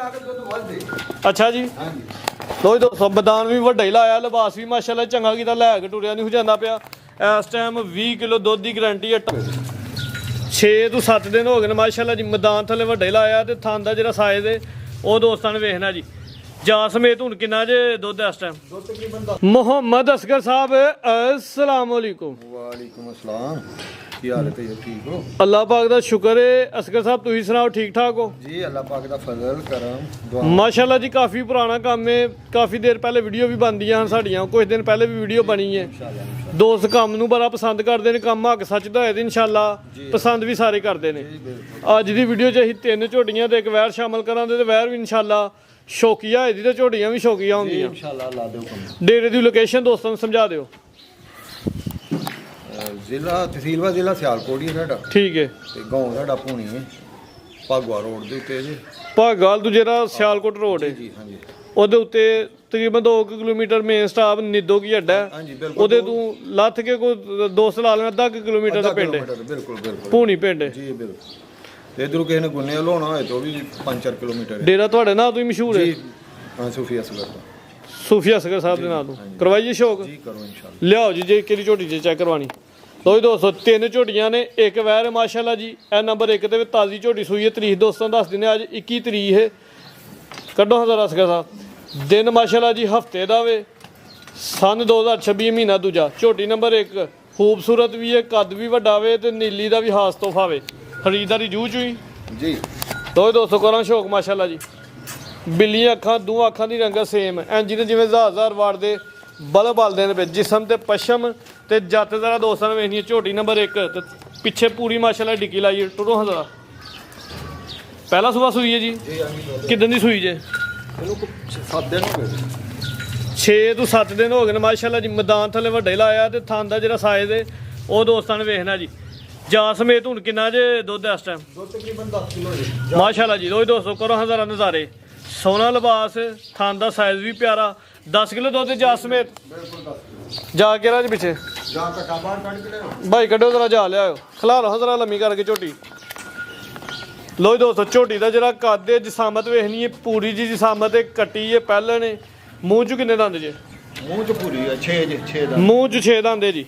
अच्छा जी लो दोस्तों मैदान भी वड्डा ही लाया लिबास भी माशाल्लाह चंगा कीता लै के टुरिया नहीं हो जाता पिया इस टाइम 20 किलो दुध की गारंटी है 6 ਤੋਂ 7 दिन हो गए माशाल्लाह जी मैदान थले वड्डा ही लाया ते थान दा जेहड़ा साइज है ਉਹ ਦੋਸਤਾਂ ਨੇ ਵੇਖਣਾ ਜੀ ਜਾ ਸਮੇਤ ਹੁਣ ਕਿੰਨਾ ਜੇ ਦੁੱਧ ਇਸ ਟਾਈਮ ਮੁਹੰਮਦ ਅਸਗਰ ਸਾਹਿਬ अस्सलाम वालेकुम वालेकुम अस्सलाम की हाल है ठीक हो अल्लाह पाक दा शुक्र है असगर साहब तुम सुनाओ ठीक ठाक हो जी अल्लाह पाक दा फजल करम दुआ माशाल्लाह जी काफ़ी पुराना काम है काफ़ी देर पहले वीडियो भी बनदियां हैं साड़ियां कुछ दिन पहले भी वीडियो बनी है दोस्त काम नूं बड़ा पसंद करते हैं काम हक सच दा होए ते इंशाल्लाह पसंद भी सारे करते हैं अज दी वीडियो च असीं 3 झोटियां ते एक वैर शामिल करांगे ते वैर भी इंशाल्लाह शौकिया है ते झोटियां भी शौकिया होंदियां इंशाल्लाह अल्लाह दे हुक्म डेरे दी लोकेशन दोस्तों नूं समझा दिओ ਜ਼ਿਲ੍ਹਾ ਤਹਿਸੀਲ ਵਾ ਜ਼ਿਲ੍ਹਾ ਸਿਆਲਕੋਟ ਹੀ ਸਾਡਾ ठीक है ਤੇ ਗਾਉਂ ਸਾਡਾ ਭੂਣੀ ਹੈ ਭਾਗਵਾ ਰੋਡ ਦੇ ਉੱਤੇ ਜੀ ਭਾਗਾਲ ਤੋਂ ਜਿਹੜਾ ਸਿਆਲਕੋਟ ਰੋਡ ਹੈ ਜੀ ਹਾਂਜੀ ਉਹਦੇ ਉੱਤੇ ਤਕਰੀਬਨ 2 ਕਿਲੋਮੀਟਰ ਮੇਨ ਸਟਾਪ ਨਿੱਦੋ ਕੀ ਅੱਡਾ ਹੈ ਹਾਂਜੀ ਬਿਲਕੁਲ ਉਹਦੇ ਤੋਂ ਲੱਥ ਕੇ ਕੋਈ ਦੋਸਤ ਲਾ ਲੈਣਾ ਅੱਧਾ ਕਿਲੋਮੀਟਰ ਦਾ ਪਿੰਡ ਹੈ ਬਿਲਕੁਲ ਬਿਲਕੁਲ ਭੂਣੀ ਪਿੰਡ ਹੈ ਜੀ ਬਿਲਕੁਲ ਤੇ ਇਧਰੋਂ ਕਿਸੇ ਨੇ ਗੁੰਨੇ ਲਾਉਣਾ ਹੋਏ ਤਾਂ ਉਹ ਵੀ 5-4 ਕਿਲੋਮੀਟਰ ਹੈ ਡੇਰਾ ਤੁਹਾਡੇ ਨਾਂ ਤੋਂ ਹੀ ਮਸ਼ਹੂਰ ਹੈ ਜੀ ਹਾਂ ਸੂਫੀ ਅਸਗਰ ਦਾ ਸੂਫੀ ਅਸਗਰ ਸਾਹਿਬ ਦੇ ਨਾਂ ਤੋਂ ਕਰਵਾਈਏ ਸ਼ੌਕ ਜੀ ਕਰੋ ਇੰਸ਼ਾਅੱਲਾ ਲਿਆਓ ਜੀ ਜੇ ਕਿਹੜੀ ਝੋਟੀ ਚ ਚੈੱਕ ਕਰਵਾਣੀ ਲੋ ਦੋਸਤੋ 3 ਝੋਟੀਆਂ ਨੇ ਇੱਕ ਵੈਰ ਮਾਸ਼ਾਅੱਲਾ ਜੀ ਇਹ ਨੰਬਰ 1 ਤੇ ਵੀ ਤਾਜ਼ੀ ਝੋਟੀ ਸੂਈ ਹੈ ਤਰੀਕ ਦੋਸਤਾਂ ਦੱਸ ਦਿੰਦੇ ਅੱਜ 21 ਤਰੀਕ ਹੈ ਕੱਢੋ ਹਜ਼ਾਰ ਅਸਗਰ ਸਾਹਿਬ ਦਿਨ ਮਾਸ਼ਾਅੱਲਾ ਜੀ ਹਫਤੇ ਦਾ ਵੇ ਸਨ 2026 ਮਹੀਨਾ ਦੂਜਾ ਝੋਟੀ ਨੰਬਰ 1 ਖੂਬਸੂਰਤ ਵੀ ਹੈ ਕੱਦ ਵੀ ਵੱਡਾ ਵੇ ਤੇ ਨੀਲੀ ਦਾ ਵੀ ਹਾਸ ਤੋਹਫਾ ਵੇ ਖਰੀਦਦਾਰੀ ਜੂ ਚੂਈ ਜੀ ਲੋ ਦੋਸਤੋ ਕਰਾਂ ਸ਼ੌਕ ਮਾਸ਼ਾਅੱਲਾ ਜੀ ਬਿੱਲੀਆਂ ਅੱਖਾਂ ਦੋ ਅੱਖਾਂ ਦੀ ਰੰਗਤ ਸੇਮ ਐ ਜਿਹਨੇ ਜਿਵੇਂ ਹਜ਼ਾਰ ਵਾਰ ਦੇ ਬਲ ਬਲਦੇ ਨੇ ਵਿੱਚ ਜਿਸਮ ਤੇ ਪਸ਼ਮ ਤੇ ਜੱਤ ਜ਼ਰਾ ਦੋਸਤਾਂ ਨੇ ਵੇਖਣੀ ਝੋਟੀ ਨੰਬਰ 1 ਤੇ ਪਿੱਛੇ ਪੂਰੀ ਮਾਸ਼ਾਅੱਲਾ ਡਿੱਗੀ ਲਾਈ ਟੁਰੋ ਹਜ਼ਾਰ ਪਹਿਲਾ ਸੁਬਾ ਸੂਈ ਹੈ ਜੀ ਕਿਦਾਂ ਦੀ ਸੂਈ ਜੇ ਇਹਨੂੰ 7 ਦਿਨ ਹੋ ਗਏ 6 ਤੋਂ 7 ਦਿਨ ਹੋ ਗਏ ਨੇ ਮਾਸ਼ਾਅੱਲਾ ਜੀ ਮੈਦਾਨ ਥੱਲੇ ਵੱਡਾ ਹੀ ਲਾਇਆ ਤੇ ਥਾਂ ਦਾ ਜਿਹੜਾ ਸਾਈਜ਼ ਹੈ ਉਹ ਦੋਸਤਾਂ ਨੇ ਵੇਖਣਾ ਜੀ ਜਾ ਸਮੇਤ ਹੁਣ ਕਿੰਨਾ ਜੇ ਦੁੱਧ ਇਸ ਟਾਈਮ ਦੁੱਧ ਤਕਰੀਬਨ 10 ਕਿਲੋ ਜੀ ਮਾਸ਼ਾਅੱਲਾ ਜੀ ਰੋਜ਼ ਦੋਸਤੋ ਕਰੋ ਹਜ਼ਾਰਾਂ ਨਜ਼ਾਰੇ ਸੋਹਣਾ ਲਿਬਾਸ ਥਾਂ ਦਾ ਸਾਈਜ਼ ਵੀ ਪਿਆਰਾ 10 ਕਿਲੋ ਦੁੱਧ ਜਾ ਸਮੇਤ ਬਿਲਕੁਲ 10 ਕਿਲੋ ਜਾ ਕੇ ਰਾਜ ਪਿੱਛੇ ਜਾਂ ਕਟਾ ਬਾਹਰ ਕੱਢ ਕੇ ਲਿਆਓ ਭਾਈ ਕੱਢੋ ਜ਼ਰਾ ਜਾ ਲਿਆਓ ਖਲਾ ਲਓ ਜ਼ਰਾ ਲੰਮੀ ਕਰਕੇ ਝੋਟੀ ਲੋ ਦੋਸਤੋ ਝੋਟੀ ਦਾ ਜਿਹੜਾ ਕੱਦ ਹੈ ਜਿਸਾਮਤ ਵੇਖਣੀ ਹੈ ਪੂਰੀ ਜੀ ਜਿਸਾਮਤ ਹੈ ਕੱਟੀ ਹੈ ਪਹਿਲਾਂ ਨੇ ਮੂੰਹ 'ਚ ਕਿੰਨੇ ਦੰਦ ਜੇ ਮੂੰਹ ਚ ਪੂਰੀ ਹੈ 6 ਦਾ ਮੂੰਹ 'ਚ 6 ਦੰਦ ਹੈ ਜੀ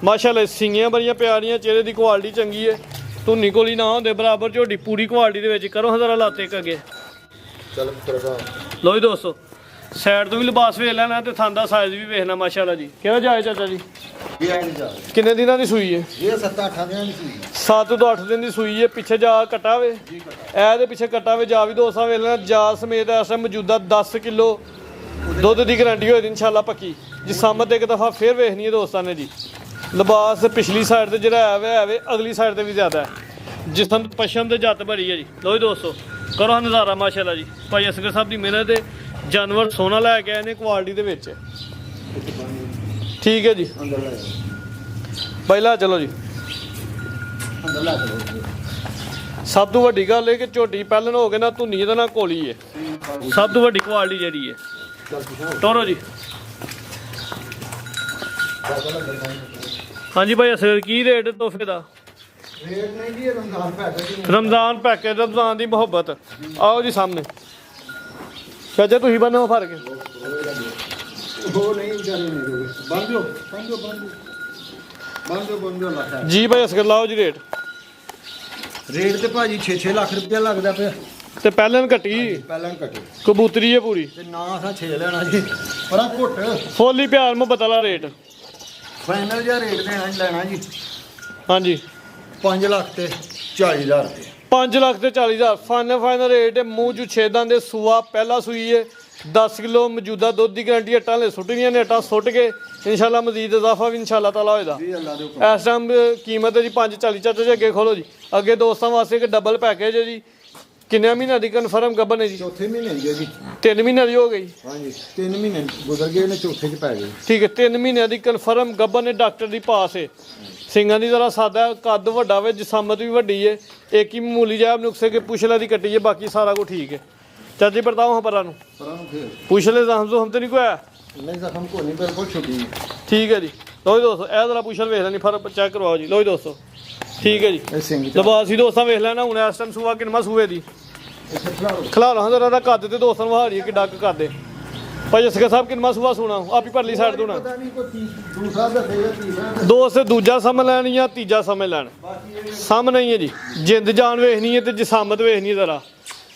ਮਾਸ਼ਾਅੱਲਾ ਸਿੰਗੀਆਂ ਬੜੀਆਂ ਪਿਆਰੀਆਂ ਚਿਹਰੇ ਦੀ ਕੁਆਲਿਟੀ ਚੰਗੀ ਹੈ ਧੁੰਨੀ ਕੋਲੀ ਨਾ ਹੁੰਦੇ ਬਰਾਬਰ ਝੋਟੀ ਪੂਰੀ ਕੁਆਲਿਟੀ ਦੇ ਵਿੱਚ ਕਰੋ ਜ਼ਰਾ ਲਾਤੇ ਅੱਗੇ ਚੱਲ ਕਰਦਾ ਲੋ ਦੋਸਤੋ ਸਾਈਡ ਤੋਂ ਵੀ ਲਿਬਾਸ ਵੇਖ ਲੈਣਾ ਤੇ ਥਾਂ ਦਾ ਸਾਈਜ਼ ਵੀ ਵੇਖਣਾ ਮਾਸ਼ਾਅੱਲਾ ਜੀ ਕਿਹੜਾ ਜਾਏ ਚਾਚਾ ਜੀ ਇਹ ਆ ਜਾ ਕਿੰਨੇ ਦਿਨਾਂ ਦੀ ਸੂਈ ਹੈ ਇਹ 7-8 ਦਿਨਾਂ ਦੀ ਸੀ 7 ਤੋਂ 8 ਦਿਨ ਦੀ ਸੂਈ ਹੈ ਪਿੱਛੇ ਜਾ ਕੱਟਾ ਵੇ ਇਹਦੇ ਪਿੱਛੇ ਕੱਟਾ ਵੇ ਜਾ ਵੀ ਦੋਸਤਾਂ ਵੇਖ ਲੈਣਾ ਜਾ ਸਮੇਤ ਇਸ ਟਾਈਮ ਮੌਜੂਦਾ 10 ਕਿਲੋ ਦੁੱਧ ਦੀ ਗਾਰੰਟੀ ਹੋਈ ਇਨਸ਼ਾਅੱਲਾ ਪੱਕੀ ਜੀ ਸਾਹਮਣੇ ਇੱਕ ਦਫਾ ਫੇਰ ਵੇਖਣੀ ਹੈ ਦੋਸਤਾਂ ਨੇ ਜੀ ਲਿਬਾਸ ਪਿਛਲੀ ਸਾਈਡ ਤੇ ਜਿਹੜਾ ਹੈ ਅਗਲੀ ਸਾਈਡ ਤੇ ਵੀ ਜ਼ਿਆਦਾ ਹੈ ਜਿਸਮ ਪਸ਼ਮ ਤੇ ਜੱਤ ਭਰੀ ਹੈ ਜੀ ਲੋ ਦੋਸਤੋ ਕਰੋ ਨਜ਼ਾਰਾ ਮਾਸ਼ਾਅੱਲਾ ਜੀ ਭਾਈ ਅਸਗਰ ਸਾਹਿਬ ਦੀ ਮਿਹਨਤ ਤੇ ਜਾਨਵਰ ਸੋਨਾ ਲੈ ਕੇ ਆਏ ਨੇ ਕੁਆਲਿਟੀ ਦੇ ਵਿੱਚ ਠੀਕ ਹੈ ਜੀ ਅੰਦਰ ਲੈ ਪਹਿਲਾ ਚਲੋ ਜੀ ਅੰਦਰ ਲੈ ਚਲੋ ਸਭ ਤੋਂ ਵੱਡੀ ਗੱਲ ਇਹ ਕਿ ਝੋਟੀ ਪਹਿਲਾਂ ਹੋ ਗਏ ਨਾ ਧੁੰਨੀ ਇਹਦਾ ਨਾ ਕੋਲੀ ਹੈ ਸਭ ਤੋਂ ਵੱਡੀ ਕੁਆਲਿਟੀ ਜਿਹੜੀ ਹੈ ਟੋਰੋ ਜੀ ਹਾਂਜੀ ਭਾਈ ਅਸਗਰ ਕੀ ਰੇਟ ਤੋਹਫੇ ਦਾ ਰੇਟ ਨਹੀਂ ਜੀ ਰਮਜ਼ਾਨ ਪੈਕੇਜ ਰਮਜ਼ਾਨ ਪੈਕੇਜ ਰਮਜ਼ਾਨ ਦੀ ਮੁਹੱਬਤ ਆਓ ਜੀ ਸਾਹਮਣੇ ਚਾਚਾ ਤੁਸੀਂ ਬੰਨੋ ਫੜ ਕੇ ਉਹ ਨਹੀਂ ਵਿਚਾਰੇ ਨਹੀਂ ਬੰਦੋ ਲੱਖਾ ਜੀ ਭਾਈ ਅਸਗਰ ਲਾਓ ਜੀ ਰੇਟ ਰੇਟ ਤੇ ਭਾਜੀ 6 ਲੱਖ ਰੁਪਇਆ ਲੱਗਦਾ ਪਿਆ ਤੇ ਪਹਿਲਾਂ ਘਟੀ ਪਹਿਲਾਂ ਕੱਟੇ ਕਬੂਤਰੀ ਹੈ ਪੂਰੀ ਤੇ ਨਾ ਅਸਾਂ 6 ਲੈਣਾ ਜੀ ਪਰਾਂ ਘੁੱਟ ਫੁੱਲ ਹੀ ਪਿਆਰ ਮੁਹੱਬਤ ਵਾਲਾ ਰੇਟ ਫਾਈਨਲ ਜਿਹਾ ਰੇਟ ਦੇਣਾ ਲੈਣਾ ਜੀ ਹਾਂਜੀ 5 ਲੱਖ ਤੇ 40,000 ਰੁਪਏ 5 ਲੱਖ ਤੇ 40,000 ਫਾਈਨਲ ਰੇਟ ਹੈ ਮੂੰਹ ਚੋਂ ਛੇਦਾਂ ਦੇ ਸੂਆ ਪਹਿਲਾ ਸੂਈ ਹੈ 10 ਕਿਲੋ ਮੌਜੂਦਾ ਦੁੱਧ ਦੀ ਗਾਰੰਟੀ ਹਟਾਂ ਲੈ ਸੁੱਟਣੀਆਂ ਨੇ ਹਟਾਂ ਸੁੱਟ ਕੇ ਇਨਸ਼ਾਅੱਲਾ ਮਜ਼ੀਦ ਇਜ਼ਾਫਾ ਵੀ ਇਨਸ਼ਾਅੱਲਾ ਤਾਲਾ ਹੋਏਗਾ ਜੀ ਅੱਲਾ ਦੇ ਹੁਕਮ ਇਸ ਟਾਈਮ ਕੀਮਤ ਹੈ ਜੀ 540 ਚਾਚਾ ਜੀ ਅੱਗੇ ਖੋਲੋ ਜੀ ਅੱਗੇ ਦੋਸਤਾਂ ਵਾਸਤੇ ਇੱਕ ਡਬਲ ਪੈਕੇਜ ਹੈ ਜੀ ਕਿੰਨੇ ਮਹੀਨਿਆਂ ਦੀ ਕਨਫਰਮ ਗੱਬਨ ਹੈ ਜੀ ਚੌਥੇ ਮਹੀਨੇ ਦੀ ਹੈ ਜੀ 3 ਮਹੀਨਿਆਂ ਦੀ ਹੋ ਗਈ ਹਾਂਜੀ 3 ਮਹੀਨੇ ਗੁਜ਼ਰ ਗਏ ਨੇ ਚੌਥੇ ਚ ਪੈ ਗਏ ਠੀਕ ਹੈ 3 ਮਹੀਨਿਆਂ ਦੀ ਕਨਫਰਮ ਗੱਬਨ ਹੈ ਡਾਕਟਰ ਦੀ ਪਾਸ ਹੈ ਸਿੰਘਾਂ ਦੀ ਜ਼ਰਾ ਸਾਦਾ ਕੱਦ ਵੱਡਾ ਵੇ ਜਿਸਾਮਤ ਵੀ ਵੱਡੀ ਹੈ ਇੱਕ ਹੀ ਮਾਮੂਲੀ ਜਿਹਾ ਨੁਕਸੇ ਕੇ ਪੁਛਲਾ ਦੀ ਕੱਟੀ ਹੈ ਬਾਕੀ ਸਾਰਾ ਕੁਝ ਠੀਕ ਹੈ ਚਾਚੀ ਬਤਾਓ ਹਾਂ ਪਰਾਂ ਨੂੰ ਫਿਰ ਪੁਛਲੇ ਜ਼ਖਮ ਤੇ ਨਹੀਂ ਕੋਈ ਆਇਆ ਨਹੀਂ ਜ਼ਖਮ ਕੋ ਨਹੀਂ ਬਿਲਕੁਲ ਛੁੱਟੀ ਠੀਕ ਹੈ ਜੀ ਲੋ ਜੀ ਦੋਸਤੋ ਇਹ ਜ਼ਰਾ ਪੁਛਲ ਵੇਖ ਲੈਣੀ ਫਰਕ ਚੈੱਕ ਕਰਵਾਓ ਜੀ ਲੋ ਜੀ ਦੋਸਤੋ ਠੀਕ ਹੈ ਜੀ ਇਹ ਸਿੰਘ ਲਬਾਸੀ ਦੋਸਤਾਂ ਵੇਖ ਲੈਣਾ ਹੁਣ ਇਸ ਟਾਈਮ ਸੂਆ ਕਿੰਨਾ ਸੂਏ ਦੀ ਖਿਲਾਰਾ ਜਰਾ ਦਾ ਕੱਦ ਤੇ ਦੋਸਤਾਂ ਨੂੰ ਹਾਰੀ ਕਿੱਡਾ ਕੁ ਕਰਦੇ ਭਾਈ ਜਸਕਾ ਸਾਹਿਬ ਕਿੰਨਾ ਸੁਭਾ ਸੁਣਾ ਆਪ ਹੀ ਪਰਲੀ ਸਾਈਡ ਤੋਂ ਨਾ ਪਤਾ ਨਹੀਂ ਕੋਈ ਦੂਸਰਾ ਦੱਸੇ ਜਾਂ ਤੀਸਰਾ ਦੋਸਤ ਦੂਜਾ ਸਮਝ ਲੈਣ ਜਾਂ ਤੀਜਾ ਸਮਝ ਲੈਣ ਸਾਹਮਣੇ ਹੀ ਹੈ ਜੀ ਜਿੰਦ ਜਾਨ ਵੇਖਣੀ ਹੈ ਤੇ ਜਸਾਮਤ ਵੇਖਣੀ ਹੈ ਜ਼ਰਾ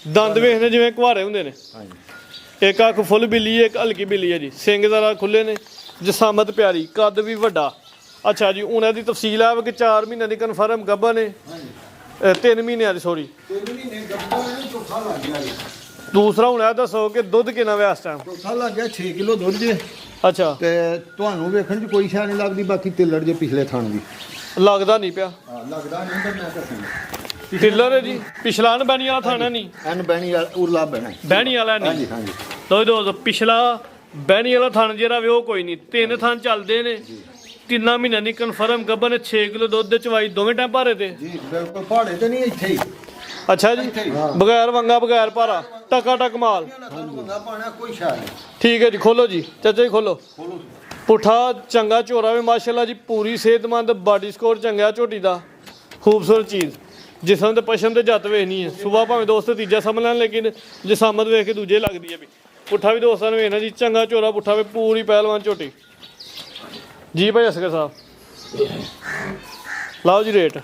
ਦੰਦ ਵੇਖਣੇ ਜਿਵੇਂ ਕੁਹਾਰੇ ਹੁੰਦੇ ਨੇ ਇੱਕ ਅੱਖ ਫੁੱਲ ਬਿੱਲੀ ਹੈ ਇੱਕ ਹਲਕੀ ਬਿੱਲੀ ਹੈ ਜੀ ਸਿੰਘ ਜ਼ਰਾ ਖੁੱਲੇ ਨੇ ਜਸਾਮਤ ਪਿਆਰੀ ਕੱਦ ਵੀ ਵੱਡਾ ਅੱਛਾ ਜੀ ਉਹਨਾਂ ਦੀ ਤਫਸੀਲ ਆ ਕਿ 4 ਮਹੀਨਿਆਂ ਦੀ ਕਨਫਰਮ ਗੱਭਾ ਨੇ 3 ਮਹੀਨਿਆਂ ਦੀ ਸੋਰੀ 3 ਮਹੀਨੇ ਗੱਭਾ ਨੇ ਚੌਥਾ ਲੱਗ ਗਿਆ ਜੀ ਦੂਸਰਾ ਹੁਣ ਇਹ ਦੱਸੋ ਕਿ ਦੁੱਧ ਕਿੰਨਾ ਵੇ ਇਸ ਟਾਈਮ ਚੌਥਾ ਲੱਗ ਗਿਆ 6 ਕਿਲੋ ਦੁੱਧ ਜੇ ਅੱਛਾ ਤੇ ਤੁਹਾਨੂੰ ਵੇਖਣ 'ਚ ਕੋਈ ਸ਼ੈ ਨਹੀਂ ਲੱਗਦੀ ਬਾਕੀ ਤਿੱਲੜ ਜੇ ਪਿਛਲੇ ਥਣ ਦੀ ਲੱਗਦਾ ਨਹੀਂ ਪਿਆ ਲੱਗਦਾ ਨਹੀਂ ਤਾਂ ਮੈਂ ਦੱਸੂਗਾ ਟਿੱਲਰ ਹੈ ਜੀ ਪਿਛਲਾ ਬੈਣੀ ਵਾਲਾ ਥਾਣਾ ਨਹੀਂ ਐਨ ਬੈਣੀ ਵਾਲਾ ਉਰਲਾ ਬੈਣਾ ਬਹਿਣੀ ਵਾਲਾ ਨਹੀਂ ਹਾਂਜੀ ਹਾਂਜੀ ਲੋ ਦੋਸਤੋ ਪਿਛਲਾ ਬਹਿਣੀ ਵਾਲਾ ਥਣ ਜਿਹੜਾ ਵੇ ਉਹ ਕੋਈ ਨਹੀਂ 3 ਥਣ ਚੱਲਦੇ ਨੇ 3 ਮਹੀਨਿਆਂ ਦੀ ਕਨਫਰਮ ਗੱਭਾ ਨੇ 6 ਕਿਲੋ ਦੁੱਧ ਦੇ ਚਵਾਈ ਦੋਵੇਂ ਟਾਈਮ ਭਾਰੇ ਤੇ ਜੀ ਬਿਲਕੁਲ ਪਹਾੜੇ ਤੇ ਨਹੀਂ ਇੱਥੇ ਹੀ ਅੱਛਾ ਜੀ ਬਗੈਰ ਵੰਗਾ ਬਗੈਰ ਭਾਰਾ ਟਕਾ ਟਕ ਮਾਲ ਬੰਦਾ ਪਾਣਾ ਕੋਈ ਸ਼ੈ ਨਹੀਂ ਠੀਕ ਹੈ ਜੀ ਖੋਲੋ ਜੀ ਚਾਚਾ ਜੀ ਖੋਲੋ ਪੁੱਠਾ ਚੰਗਾ ਝੋਰਾ ਵੇ ਮਾਸ਼ਾਅੱਲਾ ਜੀ ਪੂਰੀ ਸਿਹਤਮੰਦ ਬਾਡੀ ਸਕੋਰ ਚੰਗਾ ਝੋਟੀ ਦਾ ਖੂਬਸੂਰਤ ਚੀਜ਼ ਜਿਸਮ ਤੇ ਪਸ਼ਮ ਤੇ ਜੱਤ ਵੇਖਣੀ ਹੈ ਸੁਬਾ ਭਾਵੇਂ ਦੋਸਤ ਤੀਜਾ ਸਮਝ ਲੈਣ ਲੇਕਿਨ ਜਸਾਮਤ ਵੇਖ ਕੇ ਦੂਜੇ ਲੱਗਦੀ ਹੈ ਵੀ ਪੁੱਠਾ ਵੀ ਦੋਸਤਾਂ ਨੂੰ ਵੇਖਣਾ ਜੀ ਚੰਗਾ ਝੋਰਾ ਪੁੱਠਾ ਵੇ ਪੂਰੀ ਪਹਿਲਵਾਨ ਝੋਟੀ ਜੀ ਭਾਈ ਅਸਗਰ ਸਾਹਿਬ ਲਾਓ ਜੀ ਰੇਟ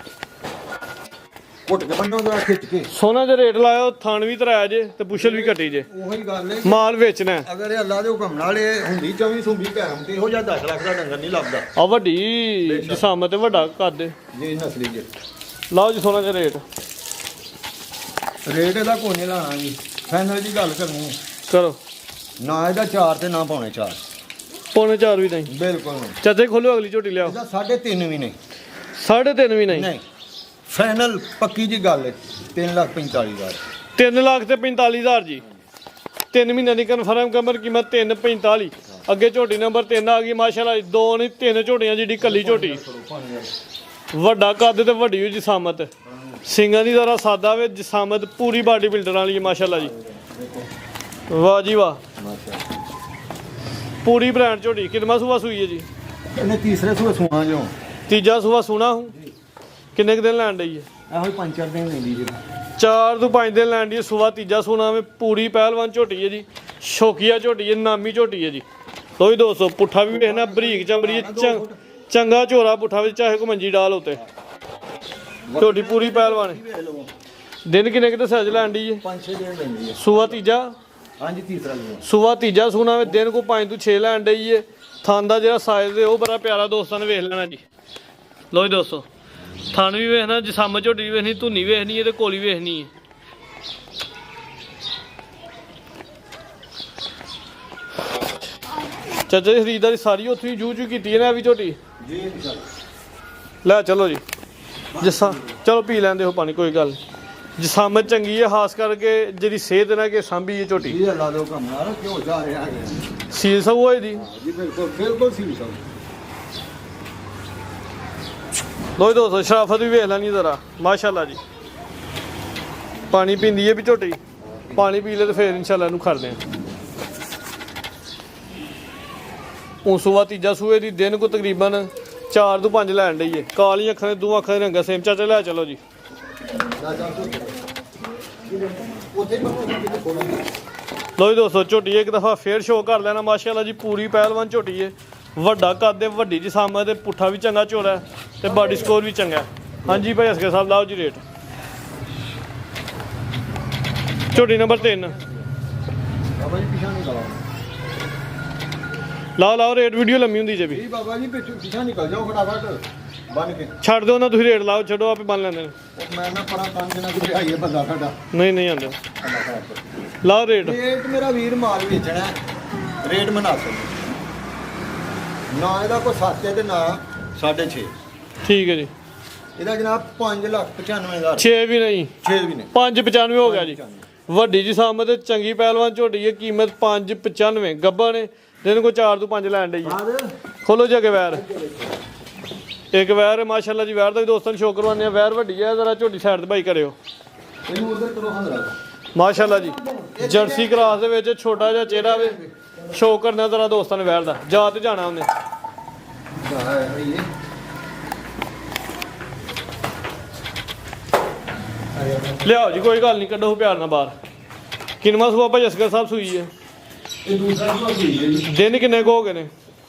ਘੁੱਟ ਕੇ ਬੰਨੋ ਦਾ ਖਿੱਚ ਕੇ ਸੋਨਾ ਜੇ ਰੇਟ ਲਾਇਓ ਥਣ ਵੀ ਧਰਾਇਆ ਜੇ ਤੇ ਪੁੱਛਲ ਵੀ ਕੱਟੀ ਜੇ ਉਹੀ ਗੱਲ ਹੈ ਮਾਲ ਵੇਚਣਾ ਹੈ। ਅਗਰ ਇਹ ਅੱਲਾ ਦੇ ਹੁਕਮ ਨਾਲ ਇਹ ਹੁੰਦੀ 24 ਸੁੰਬੀ ਭੈਣ ਤੇ ਇਹੋ ਜਿਹਾ 10 ਲੱਖ ਦਾ ਡੰਗਰ ਨਹੀਂ ਲੱਭਦਾ ਆ ਵੱਡੀ ਜਸਾਮਤ ਤੇ ਵੱਡਾ ਕੱਦ ਜੀ ਨਸਲੀ ਜੇ ਲਾਓ ਜੀ ਸੋਨਾ ਜੇ ਰੇਟ ਰੇਟ ਇਹਦਾ ਕੋਈ ਨਹੀਂ ਲਾਣਾ ਜੀ ਫਾਈਨਲ ਦੀ ਗੱਲ ਕਰਨੀ ਹੈ। ਕਰੋ ਨਾ ਇਹਦਾ 4 ਤੇ ਨਾ ਪੌਣੇ 4 ਪੌਣੇ 4 ਵੀ ਨਹੀਂ ਬਿਲਕੁਲ ਨਹੀਂ ਚਾਚੇ ਖੋਲੋ ਅਗਲੀ ਝੋਟੀ ਲਿਆਓ ਇਹਦਾ 3.5 ਵੀ ਨਹੀਂ 3.5 ਵੀ ਨਹੀਂ ਨਹੀਂ ਫਾਈਨਲ ਪੱਕੀ ਜੀ ਗੱਲ ਹੈ 3,45,000 3 ਲੱਖ ਤੇ 45,000 ਜੀ 3 ਮਹੀਨਿਆਂ ਦੀ ਕਨਫਰਮ ਕਮਰ ਕੀਮਤ 3.45 ਅੱਗੇ ਝੋਟੀ ਨੰਬਰ 3 ਆ ਗਈ ਮਾਸ਼ਾਅੱਲਾ 2 ਨਹੀਂ 3 ਝੋਟੀਆਂ ਜਿਹੜੀ ਕੱਲੀ ਝੋਟੀ ਵੱਡਾ ਕੱਦ ਤੇ ਵੱਡੀ ਹੋਈ ਜਸਾਮਤ ਸਿੰਘਾਂ ਦੀ ਜ਼ਰਾ ਸਾਦਾ ਵੇ ਜਸਾਮਤ ਪੂਰੀ ਬਾਡੀ ਬਿਲਡਰ ਵਾਲੀ ਹੈ ਮਾਸ਼ਾਅੱਲਾ ਜੀ ਵਾਹ ਜੀ ਵਾਹ ਪੂਰੀ ਬ੍ਰਾਂਡ ਝੋਟੀ ਕਿੰਨਾ ਸੂਆ ਸੂਈ ਹੈ ਜੀ ਇਹਨੇ ਤੀਸਰੇ ਸੂਏ ਸੁਣਾ ਜੋ ਤੀਜਾ ਸੂਆ ਸੂਣਾ ਹੂੰ ਕਿੰਨੇ ਕੁ ਦਿਨ ਲੈਣ ਡਈ ਹੈ ਇਹੋ ਹੀ 5-4 ਦਿਨ ਲੈਂਦੀ ਜੀ 4 ਤੋਂ 5 ਦਿਨ ਲੈਣ ਦੀ ਸੂਆ ਤੀਜਾ ਸੂਣਾ ਵੇ ਪੂਰੀ ਪਹਿਲਵਾਨ ਝੋਟੀ ਹੈ ਜੀ ਸ਼ੌਕੀਆ ਝੋਟੀ ਹੈ ਨਾਮੀ ਝੋਟੀ ਹੈ ਜੀ ਲੋ ਜੀ ਦੋਸਤੋ ਪੁੱਠਾ ਵੀ ਵੇਖਣਾ ਬਰੀਕ ਚਮੜੀ ਹੈ, ਚੰਗਾ ਝੋਰਾ ਪੁੱਠਾ ਵਿੱਚ ਚਾਹੇ ਕੋ ਮੰਜੀ ਡਾਲ ਉਤੇ ਝੋਟੀ ਪੂਰੀ ਪਹਿਲਵਾਨ ਹੈ। ਦਿਨ ਕਿੰਨੇ ਕਿਤੇ ਸੱਜ ਲੈਣ ਦੀ ਹੈ 5-6 ਦਿਨ ਲੈਂਦੀ ਹੈ ਸੂਆ ਤੀਜਾ ਹਾਂਜੀ ਤੀਸਰਾ ਲਿਆ ਸੂਆ ਤੀਜਾ ਸੂਣਾ ਵੇ ਦਿਨ ਕੋ 5 ਤੋਂ 6 ਲੈਣ ਡਈ ਹੈ ਥਣ ਦਾ ਜਿਹੜਾ ਸਾਈਜ਼ ਹੈ ਉਹ ਬੜਾ ਪਿਆਰਾ ਦੋਸਤਾਂ ਨੇ ਵੇਖ ਲੈਣਾ ਜੀ ਲੋ ਜੀ ਦੋਸਤੋ ਥਣ ਵੀ ਵੇਖਣਾ ਜਸਾਮ ਝੋਟੀ ਵੀ ਵੇਖਣੀ ਧੁੰਨੀ ਵੇਖਣੀ ਹੈ ਤੇ ਕੋਲੀ ਵੇਖਣੀ ਹੈ ਚਾਚਾ ਜੀ ਖਰੀਦਦਾਰੀ ਸਾਰੀ ਉੱਥੇ ਹੀ ਜੂ ਕੀਤੀ ਹੈ ਨਾ ਵੀ ਝੋਟੀ ਜੀ ਲੈ ਚਲੋ ਜੀ ਜਸਾ ਚਲੋ ਪੀ ਲੈਂਦੇ ਹੋ ਪਾਣੀ ਕੋਈ ਗੱਲ ਨਹੀਂ ਜਸਾਮਤ ਚੰਗੀ ਹੈ ਖਾਸ ਕਰਕੇ ਜਿਹੜੀ ਸਿਹਤ ਨਾਲ ਕਿ ਸਾਂਭੀ ਹੈ ਝੋਟੀ ਇਹ ਅੱਲਾ ਦੇ ਹੁਕਮ ਨਾਲ ਕਿਉਂ ਜਾ ਰਿਹਾ ਹੈ ਸੀਲ ਸਭ ਹੋਏ ਦੀ ਜੀ ਬਿਲਕੁਲ ਬਿਲਕੁਲ ਸੀ ਸਭ ਲੋਈ ਦੋਸਤੋ ਸ਼ਰਾਫਤ ਵੀ ਵੇਖ ਲੈਣੀ ਜ਼ਰਾ ਮਾਸ਼ਾਅੱਲਾ ਜੀ ਪਾਣੀ ਪੀਂਦੀ ਹੈ ਵੀ ਝੋਟੀ ਪਾਣੀ ਪੀ ਲੈ ਤੇ ਫੇਰ ਇਨਸ਼ਾਅੱਲਾ ਇਹਨੂੰ ਖੜਦੇ ਆ ਉਹ ਸੂਆ ਤੀਜਾ ਸੂਏ ਦੀ ਦਿਨ ਕੋ ਤਕਰੀਬਨ 4 ਤੋਂ 5 ਲੈਣ ਡਈ ਹੈ ਕਾਲੀਆਂ ਅੱਖਾਂ ਦੇ ਦੋ ਅੱਖਾਂ ਦੇ ਰੰਗਾ ਸੇਮ ਚਾਚਾ ਲੈ ਚਲੋ ਜੀ ਲੋਈ ਦੋਸਤੋ ਝੋਟੀ ਇੱਕ ਦਫਾ ਫੇਰ ਸ਼ੋਅ ਕਰ ਲੈਣਾ ਮਾਸ਼ਾਅੱਲਾ ਜੀ ਪੂਰੀ ਪਹਿਲਵਾਨ ਝੋਟੀ ਹੈ ਵੱਡਾ ਕੱਦ ਦੇ ਵੱਡੀ ਜਿਸਾਮਤ ਤੇ ਪੁੱਠਾ ਵੀ ਚੰਗਾ ਝੋਰਾ ਤੇ ਬਾਡੀ ਸਕੋਰ ਵੀ ਚੰਗਾ ਹਾਂਜੀ ਭਾਈ ਅਸਗਰ ਸਾਹਿਬ ਲਾਓ ਜੀ ਰੇਟ ਝੋਟੀ ਨੰਬਰ 3 ਬਾਬਾ ਜੀ ਪਿਛਾ ਨਹੀਂ ਲਾਓ ਲਾਓ ਰੇਟ ਵੀਡੀਓ ਲੰਮੀ ਹੁੰਦੀ ਜੇ ਵੀ ਜੀ ਬਾਬਾ ਜੀ ਪਿਛਾ ਨਿਕਲ ਜਾਓ ਫਟਾਫਟ ਬਣ ਕੇ ਛੱਡ ਦਿਓ ਨਾ ਤੁਸੀਂ ਰੇਟ ਲਾਓ ਛੱਡੋ ਆਪੇ ਬੰਨ ਲੈਂਦੇ ਨੇ ਮੈਂ ਨਾ ਪਰਾਂ ਕੰਮ ਜਨਾ ਕਿ ਆਈਏ ਬੰਦਾ ਸਾਡਾ ਨਹੀਂ ਆਉਂਦੇ ਲਾਓ ਰੇਟ ਰੇਟ ਮੇਰਾ ਵੀਰ ਮਾਲ ਵੇਚਣਾ ਹੈ ਰੇਟ ਮੁਨਾਸਿਬ ਨਾ ਇਹਦਾ ਕੋਈ 7 ਹੈ ਤੇ ਨਾ 6.5 ਠੀਕ ਹੈ ਜੀ ਇਹਦਾ ਜਨਾਬ 5,95,000 6 ਵੀ ਨਹੀਂ 6 ਵੀ ਨੇ 595 ਹੋ ਗਿਆ ਜੀ ਵੱਡੀ ਜੀ ਸਾਮਤ ਚੰਗੀ ਪਹਿਲਵਾਨ ਝੋਟੀ ਹੈ ਕੀਮਤ 595 ਗੱਬਾ ਨੇ ਦਿਨ ਕੋ 4 ਤੋਂ 5 ਲੈਣ ਡਈ ਖੋਲੋ ਜੀ ਅੱਗੇ ਵੈਰ ਇੱਕ ਵੈਰ ਮਾਸ਼ਾਅੱਲਾ ਜੀ ਵੈਰ ਦਾ ਵੀ ਦੋਸਤਾਂ ਨੂੰ ਸ਼ੋਅ ਕਰਵਾਉਂਦੇ ਆ ਵੈਰ ਵੱਡੀ ਹੈ ਜ਼ਰਾ ਝੋਟੀ ਸਾਈਡ ਤੇ ਭਾਈ ਕਰਿਓ ਇਹਨੂੰ ਉਧਰ ਕਰੋ ਹੰਦਰਾ ਮਾਸ਼ਾਅੱਲਾ ਜੀ ਜਰਸੀ ਕਰਾਸ ਦੇ ਵਿੱਚ ਛੋਟਾ ਜਿਹਾ ਚਿਹਰਾ ਵੇ ਸ਼ੋਅ ਕਰਨਾ ਜ਼ਰਾ ਦੋਸਤਾਂ ਨੇ ਵੈਰ ਦਾ ਜਾ ਤੇ ਜਾਣਾ ਉਹਨੇ ਲਿਆਓ ਜੀ, ਕੋਈ ਗੱਲ ਨਹੀਂ, ਕੱਢੋ ਪਿਆਰ ਨਾਲ ਬਾਹਰ। ਕਿੰਨਵਾਂ ਸੂਆ ਭਾਈ ਅਸਗਰ ਸਾਹਿਬ ਸੂਈ ਹੈ? ਇਹ ਦੂਸਰਾ ਸੂਆ ਸੂਈ ਹੈ ਜੀ। ਦਿਨ ਕਿੰਨੇ ਕੁ ਹੋ ਗਏ ਨੇ?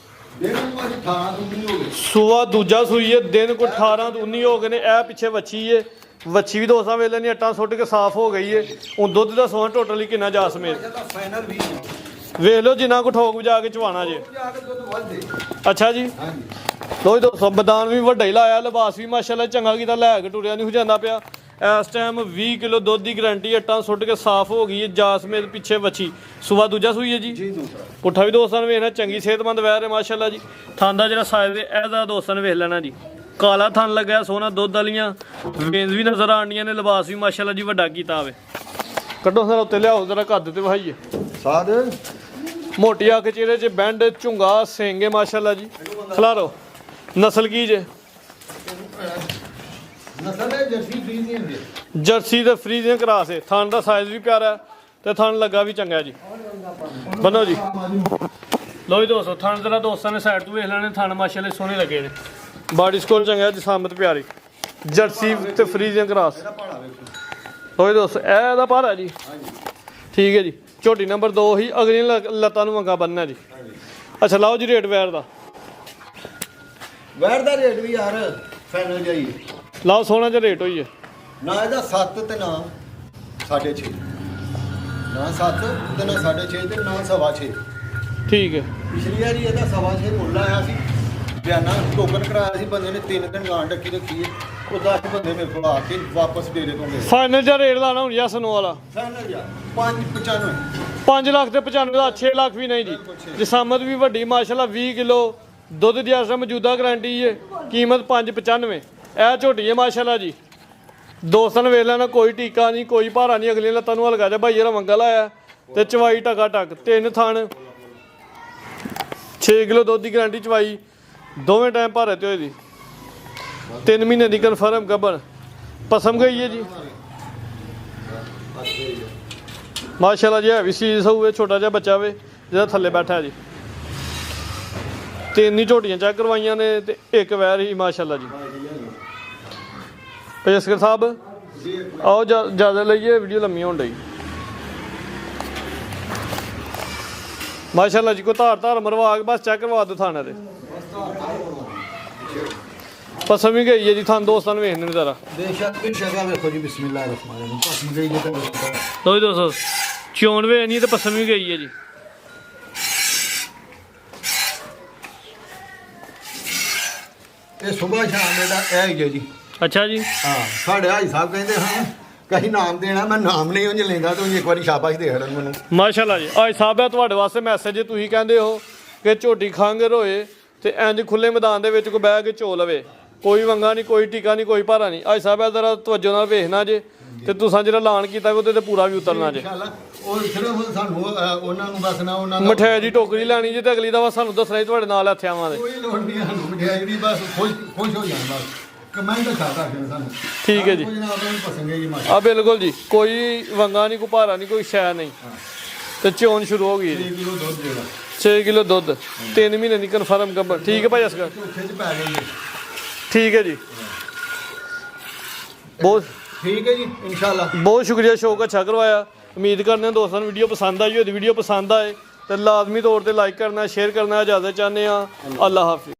ਦਿਨ ਨੂੰ ਅੱਜ 18 ਤੋਂ 19 ਹੋ ਗਏ। ਸੂਆ ਦੂਜਾ ਸੂਈ ਹੈ, ਦਿਨ ਕੋ 18 ਤੋਂ 19 ਹੋ ਗਏ ਨੇ। ਇਹ ਪਿੱਛੇ ਵੱਛੀ ਹੈ, ਵੱਛੀ ਵੀ ਦੋਸਾਂ ਵੇਲੇ ਨਹੀਂ ਅੱਟਾਂ ਸੁੱਟ ਕੇ ਸਾਫ਼ ਹੋ ਗਈ ਹੈ। ਹੁਣ ਦੁੱਧ ਦਾ ਸੋਹਣਾ ਟੋਟਲੀ ਕਿੰਨਾ ਜਾ ਸਮੇਤ ਫਾਈਨਲ ਵੀ ਵੇਖ ਲਓ, ਜਿੰਨਾ ਕੋ ਠੋਕ ਵਜਾ ਕੇ ਚਵਾਣਾ ਜੇ। ਜਾ ਕੇ ਦੁੱਧ ਵੱਧਦੇ। ਅੱਛਾ ਜੀ, ਹਾਂਜੀ ਲੋ ਜੀ ਦੋਸਤੋ, ਮੈਦਾਨ ਵੀ ਵੱਡਾ ਹੀ ਲਾਇਆ, ਲਿਬਾਸ ਵੀ ਮਾਸ਼ਾਅੱਲਾ ਚੰਗਾ ਕੀਤਾ, ਲੈ ਕੇ ਟੁਰਿਆ ਨਹੀਂ ਹੋ ਜਾਂਦਾ ਪਿਆ। ਇਸ ਟਾਈਮ 20 ਕਿਲੋ ਦੁੱਧ ਦੀ ਗਰੰਟੀ, ਅੱਟਾਂ ਸੁੱਟ ਕੇ ਸਾਫ਼ ਹੋ ਗਈ ਹੈ। ਜਾਸਮੇਤ ਪਿੱਛੇ ਵੱਛੀ, ਸੂਆ ਦੂਜਾ ਸੂਈ ਹੈ ਜੀ। ਜੀ ਦੂਸਰਾ ਪੁੱਠਾ ਵੀ ਦੋਸਤਾਂ ਨੇ ਵੇਖਣਾ, ਚੰਗੀ ਸਿਹਤਮੰਦ ਵੈਰ ਹੈ ਮਾਸ਼ਾਅੱਲਾ ਜੀ। ਥਣ ਦਾ ਜਿਹੜਾ ਸਾਈਜ਼ ਹੈ ਇਹਦਾ ਦੋਸਤਾਂ ਨੇ ਵੇਖ ਲੈਣਾ ਜੀ। ਕਾਲਾ ਥਣ ਲੱਗਿਆ ਸੋਹਣਾ, ਦੁੱਧ ਵਾਲੀਆਂ ਵੇਂਜ਼ ਵੀ ਨਜ਼ਰ ਆਉਂਦੀਆਂ ਨੇ, ਲਿਬਾਸ ਵੀ ਮਾਸ਼ਾਅੱਲਾ ਜੀ ਵੱਡਾ ਕੀਤਾ ਹੋਵੇ। ਕੱਢੋ ਸਰ ਉੱਤੇ ਲਿਆਓ, ਜ਼ਰਾ ਕੱਦ ਤੇ ਵਹਾਈਏ। ਸਾਧ ਮੋਟੀ ਅੱਖ ਚਿਹਰੇ 'ਚ ਬੈਂਡ, ਝੁੰਗਾ, ਸਿੰਗੇ ਮਾਸ਼ਾਅੱਲਾ ਜੀ। ਖਲਾਰੋ, ਨਸਲ ਕੀ ਜੇ? ਨਸਲ ਹੈ ਜਰਸੀ ਫਰੀਜ਼ ਨਹੀਂ ਹੁੰਦੀ। ਜਰਸੀ ਤੇ ਫਰੀਜ਼ਿੰਗ ਕਰਾਸ ਹੈ। ਥਣ ਦਾ ਸਾਈਜ਼ ਵੀ ਪਿਆਰਾ ਹੈ ਤੇ ਥਣ ਲੱਗਾ ਵੀ ਚੰਗਾ ਜੀ। ਬੰਨੋ ਜੀ। ਲੋ ਜੀ ਦੋਸਤੋ, ਥਣ ਜ਼ਰਾ ਦੋਸਤਾਂ ਨੇ ਸਾਈਡ ਤੋਂ ਵੇਖ ਲੈਣੇ, ਥਣ ਮਾਸ਼ਾਅੱਲਾ ਸੋਹਣੇ ਲੱਗੇ ਨੇ। ਬਾਡੀ ਸਕੋਲ ਚੰਗਾ, ਜਸਾਮਤ ਪਿਆਰੀ, ਜਰਸੀ ਤੇ ਫਰੀਜ਼ਿੰਗ ਕਰਾਸ। ਲੋ ਜੀ ਦੋਸਤੋ, ਇਹ ਇਹਦਾ ਭਾਰਾ ਜੀ। ਠੀਕ ਹੈ ਜੀ। ਝੋਟੀ ਨੰਬਰ 2 ਹੀ, ਅਗਲੀਆਂ ਲੱਤਾਂ ਨੂੰ ਵੰਗਾ ਬੰਨਣਾ ਜੀ। ਅੱਛਾ, ਲਾਓ ਜੀ ਰੇਟ ਵੈਰ ਦਾ। ਵੈਰ ਦਾ ਰੇਟ ਵੀ ਯਾਰ ਫਾਈਨਲ ਜਾਈ ਲਾਓ, ਸੋਹਣਾ ਜਿਹਾ ਰੇਟ ਹੋਈ ਹੈ। ਨਾ ਇਹਦਾ 7 ਤੇ ਨਾ 6.5, ਨਾ 7 ਤੇ ਨਾ 6.5 ਤੇ ਨਾ 6.5। ਠੀਕ ਹੈ। ਪਿਛਲੀ ਵਾਰੀ ਇਹਦਾ 6.5 ਮੁੱਲ ਆਇਆ ਸੀ, ਬਿਆਨਾ ਟੋਕਨ ਕਰਾਇਆ ਸੀ ਬੰਦੇ ਨੇ, 3 ਦਿਨ ਗਾਂ ਡੱਕੀ ਰੱਖੀ ਹੈ। ਉਹ 10 ਬੰਦੇ ਮੇਰੇ ਕੋਲ ਆ ਕੇ ਵਾਪਸ ਦੇ ਦੇ ਦੋਗੇ। ਫਾਈਨਲ ਜਿਹਾ ਰੇਟ ਲਾਣਾ ਹੁਣ ਯਾ ਸਨੋ ਵਾਲਾ? ਫਾਈਨਲ ਯਾਰ 5.95। 5 ਲੱਖ ਤੇ 95 ਦਾ, 6 ਲੱਖ ਵੀ ਨਹੀਂ ਜੀ। ਜਸਾਮਤ ਵੀ ਵੱਡੀ ਮਾਸ਼ਾਅੱਲਾ, 20 ਕਿਲੋ ਦੁੱਧ ਦੀ ਇਸ ਮੌਜੂਦਾ ਗਰੰਟੀ ਹੈ। ਕੀਮਤ 5.95। ਇਹ ਝੋਟੀ ਹੈ ਮਾਸ਼ਾਅੱਲਾ ਜੀ। ਦੋਸਤਾਂ ਨੇ ਵੇਖ ਲੈਣਾ, ਕੋਈ ਟੀਕਾ ਨਹੀਂ, ਕੋਈ ਭਾਰਾ ਨਹੀਂ। ਅਗਲੀਆਂ ਲੱਤਾਂ ਨੂੰ ਹਲਕਾ ਜਿਹਾ ਭਾਈ ਇਹਦਾ ਮੰਗਾ ਲਾਇਆ ਤੇ ਚਵਾਈ ਟਕਾ ਟਕ, 3 ਥਣ, 6 ਕਿਲੋ ਦੁੱਧ ਦੀ ਗਰੰਟੀ, ਚਵਾਈ ਦੋਵੇਂ ਟਾਈਮ ਭਾਰੇ ਤੇ ਹੋਈ ਦੀ। 3 ਮਹੀਨੇ ਦੀ ਕਨਫਰਮ ਗੱਬਣ ਪਸਮ ਗਈ ਹੈ ਜੀ ਮਾਸ਼ਾਅੱਲਾ ਜੀ। ਹੈ ਵੀ ਸੀਜ਼ ਹੋਵੇ, ਛੋਟਾ ਜਿਹਾ ਬੱਚਾ ਵੇ ਜਿਹੜਾ ਥੱਲੇ ਬੈਠਾ ਜੀ। 3 ਹੀ ਝੋਟੀਆਂ ਚੈੱਕ ਕਰਵਾਈਆਂ ਨੇ ਤੇ 1 ਵੈਰ ਹੀ ਮਾਸ਼ਾਅੱਲਾ ਜੀ। ਅਸਗਰ ਸਾਹਿਬ ਆਓ, ਜ਼ਿਆਦਾ ਲਈਏ, ਵੀਡੀਓ ਲੰਮੀ ਹੋਣ ਡਈ ਮਾਸ਼ਾਅੱਲਾ ਜੀ। ਕੋਈ ਧਾਰ ਮਰਵਾ ਕੇ ਬਸ ਚੈੱਕ ਕਰਵਾ ਦਿਓ ਥਾਣੇ ਦੇ। ਪਸਮ ਵੀ ਗਈ ਹੈ ਜੀ, ਥਾਨ ਦੋਸਤਾਂ ਨੂੰ ਵੇਖਣੇ ਨੇ ਜ਼ਰਾ। ਬੇਸ਼ੱਕ ਜਗ੍ਹਾ ਵੇਖੋ ਜੀ, ਬਿਸਮਿਲ੍ਲਾਹਿਰ ਰਹਿਮਾਨਿਰ ਰਹੀਮ। ਪਸਮ ਗਈ ਤਾਂ ਲੋ ਜੀ ਦੋਸਤੋ, 94 ਨਹੀਂ ਤੇ ਪਸਮ ਵੀ ਗਈ ਹੈ ਜੀ। ਇਹ ਸਵੇਰ ਸ਼ਾਮ ਇਹਦਾ ਇਹ ਹੀ ਹੈ ਜੀ। ਅੱਛਾ ਜੀ। ਹਾਂ, ਸਾਡੇ ਹਾਈ ਸਾਹਿਬ ਕਹਿੰਦੇ ਹਾਂ ਕਹੀਂ ਨਾਮ ਦੇਣਾ, ਮੈਂ ਨਾਮ ਨਹੀਂ ਉਂਝ ਲੈਂਦਾ, ਤੂੰ ਇੱਕ ਵਾਰੀ ਸ਼ਾਬਾਸ਼ ਦੇ ਹੜਨ ਮੈਨੂੰ। ਮਾਸ਼ਾਅੱਲਾ ਜੀ। ਅੱਜ ਸਾਹਿਬ ਹੈ ਤੁਹਾਡੇ ਵਾਸਤੇ ਮੈਸੇਜ, ਤੁਸੀਂ ਕਹਿੰਦੇ ਹੋ ਕਿ ਝੋਟੀ ਖਾਂਗਰ ਹੋਏ ਤੇ ਇੰਜ ਖੁੱਲੇ ਮੈਦਾਨ ਦੇ ਵਿੱਚ ਕੋਈ ਬਹਿ ਕੇ ਝੋ ਲਵੇ, ਕੋਈ ਵੰਗਾ ਨਹੀਂ, ਕੋਈ ਟੀਕਾ ਨਹੀਂ, ਕੋਈ ਭਾਰਾ ਨਹੀਂ। ਅੱਜ ਸਾਹਿਬ ਹੈ ਜ਼ਰਾ ਤਵੱਜੋ ਨਾਲ ਵੇਖਣਾ ਜੇ ਤੇ ਤੁਸੀਂ ਜਿਹੜਾ ਐਲਾਨ ਕੀਤਾ ਉਹਦੇ ਤੇ ਪੂਰਾ ਵੀ ਉਤਰਨਾ ਜੇ। ਉਹ ਸਿਰਫ ਸਾਨੂੰ ਉਹਨਾਂ ਨੂੰ ਦੱਸਣਾ, ਉਹਨਾਂ ਦਾ ਮਠਿਆਈ ਦੀ ਟੋਕਰੀ ਲੈਣੀ ਜੇ ਤੇ ਅਗਲੀ ਦਾ ਸਾਨੂੰ ਦੱਸਣਾ ਹੀ ਤੁਹਾਡੇ ਨਾਲ ਇੱਥੇ ਆਵਾਂਗੇ। ਕੋਈ ਲੋੜ ਨਹੀਂ ਸਾਨੂੰ ਮਠਿਆਈ ਦੀ, ਬਸ ਖੁਸ਼ ਹੋ ਜਾਣ ਬਸ। ਕਮੈਂਟ ਛਾਤਾ ਕਰ ਸਾਨੂੰ। ਠੀਕ ਹੈ ਜੀ। ਕੋਈ ਜਨਾਬ ਨੂੰ ਪਸੰਦ ਹੈ ਜੀ ਮਾਸ਼ਾ। ਆ ਬਿਲਕੁਲ ਜੀ, ਕੋਈ ਵੰਗਾ ਨਹੀਂ, ਕੋਈ ਭਾਰਾ ਨਹੀਂ, ਕੋਈ ਸ਼ੈ ਨਹੀਂ ਤੇ ਚੋਣ ਸ਼ੁਰੂ ਹੋ ਗਈ ਜੀ। 6 ਕਿਲੋ ਦੁੱਧ ਦੇਣਾ, 6 ਕਿਲੋ ਦੁੱਧ, 3 ਮਹੀਨੇ ਦੀ ਕਨਫਰਮ ਗੱਬਰ। ਠੀਕ ਹੈ ਭਾਈ ਅਸਗਰ, ਝੂਠੇ ਚ ਪੈ ਗਏ। ਠੀਕ ਹੈ ਜੀ। ਬਹੁਤ ਠੀਕ ਹੈ ਜੀ, ਇਨਸ਼ਾਅੱਲਾ। ਬਹੁਤ ਸ਼ੁਕਰੀਆ, ਸ਼ੌਕ ਅੱਛਾ ਕਰਵਾਇਆ। ਉਮੀਦ ਕਰਦੇ ਹਾਂ ਦੋਸਤਾਂ ਨੂੰ ਵੀਡੀਓ ਪਸੰਦ ਆਈ ਹੋਈ। ਵੀਡੀਓ ਪਸੰਦ ਆਏ ਤੇ ਲਾਜ਼ਮੀ ਤੌਰ ਤੇ ਲਾਈਕ ਕਰਨਾ, ਸ਼ੇਅਰ ਕਰਨਾ। ਇਜਾਜ਼ਤ ਚਾਹੁੰਦੇ ਹਾਂ। ਅੱਲਾ ਹਾਫਿਜ਼।